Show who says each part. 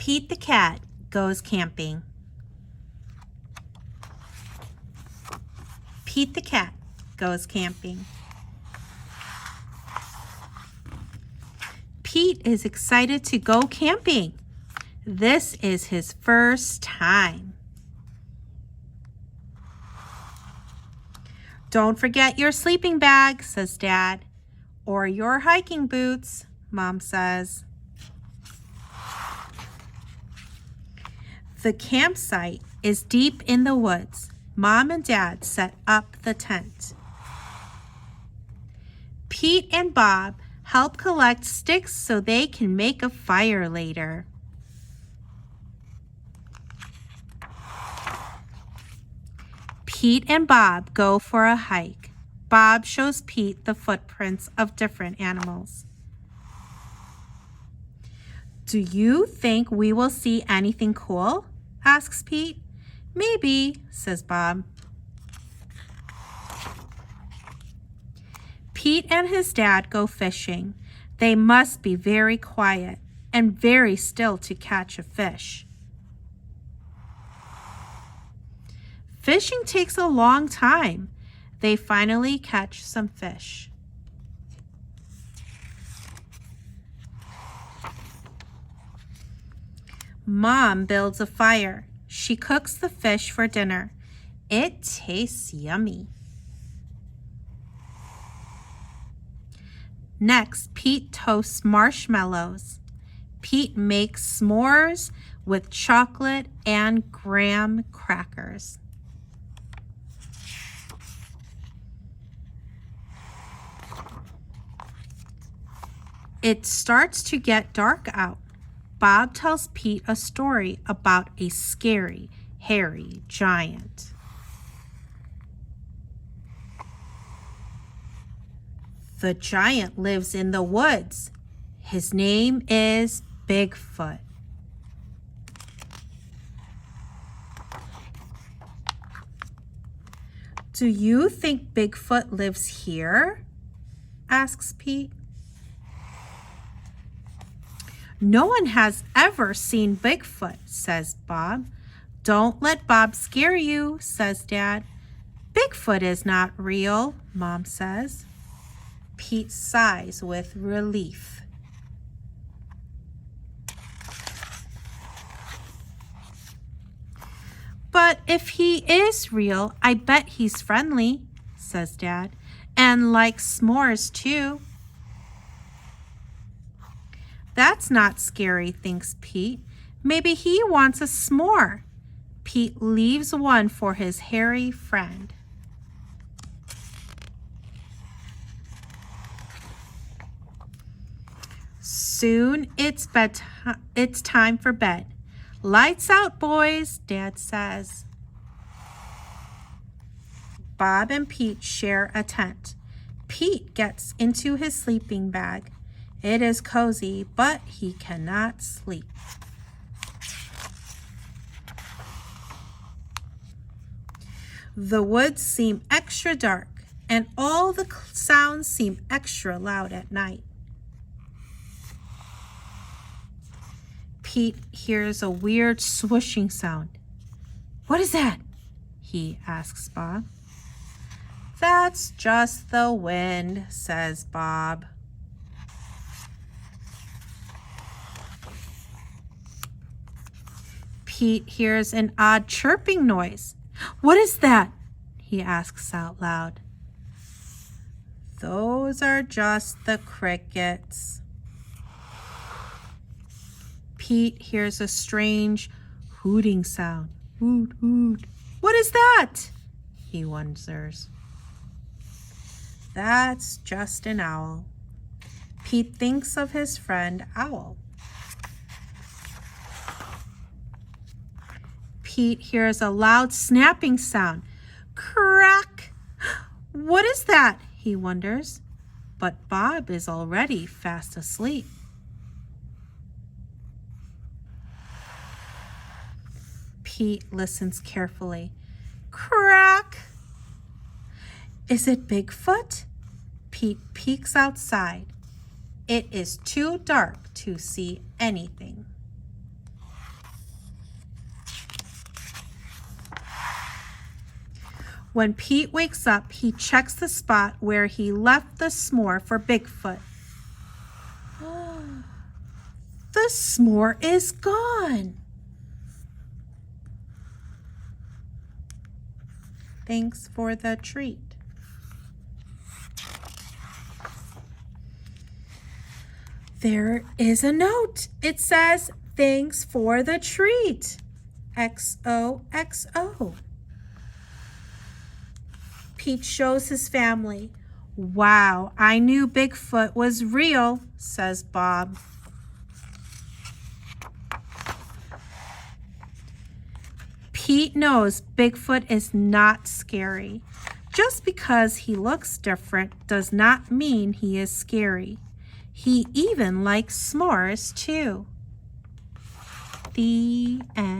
Speaker 1: Pete the cat goes camping. Pete the cat goes camping. Pete is excited to go camping. This is his first time. Don't forget your sleeping bag, says Dad, or your hiking boots, Mom says. The campsite is deep in the woods. Mom and Dad set up the tent. Pete and Bob help collect sticks so they can make a fire later. Pete and Bob go for a hike. Bob shows Pete the footprints of different animals. Do you think we will see anything cool? Asks Pete. Maybe, says Bob. Pete and his dad go fishing. They must be very quiet and very still to catch a fish. Fishing takes a long time. They finally catch some fish. Mom builds a fire. She cooks the fish for dinner. It tastes yummy. Next, Pete toasts marshmallows. Pete makes s'mores with chocolate and graham crackers. It starts to get dark out. Bob tells Pete a story about a scary, hairy giant. The giant lives in the woods. His name is Bigfoot. Do you think Bigfoot lives here? Asks Pete. No one has ever seen Bigfoot, says Bob. Don't let Bob scare you, says Dad. Bigfoot is not real, Mom says. Pete sighs with relief. But if he is real, I bet he's friendly, says Dad, and likes s'mores too. That's not scary, thinks Pete. Maybe he wants a s'more. Pete leaves one for his hairy friend. Soon it's bedtime. It's time for bed. Lights out, boys, Dad says. Bob and Pete share a tent. Pete gets into his sleeping bag. It is cozy, but he cannot sleep. The woods seem extra dark, and all the sounds seem extra loud at night. Pete hears a weird swooshing sound. What is that? He asks Bob. That's just the wind, says Bob. Pete hears an odd chirping noise. What is that? He asks out loud. Those are just the crickets. Pete hears a strange hooting sound. Hoot, hoot. What is that? He wonders. That's just an owl. Pete thinks of his friend Owl. Pete hears a loud snapping sound. Crack! What is that? He wonders. But Bob is already fast asleep. Pete listens carefully. Crack! Is it Bigfoot? Pete peeks outside. It is too dark to see anything. When Pete wakes up, he checks the spot where he left the s'more for Bigfoot. The s'more is gone. Thanks for the treat. There is a note. It says, "Thanks for the treat. XOXO." Pete shows his family. "Wow, I knew Bigfoot was real," says Bob. Pete knows Bigfoot is not scary. Just because he looks different does not mean he is scary. He even likes s'mores too. The end.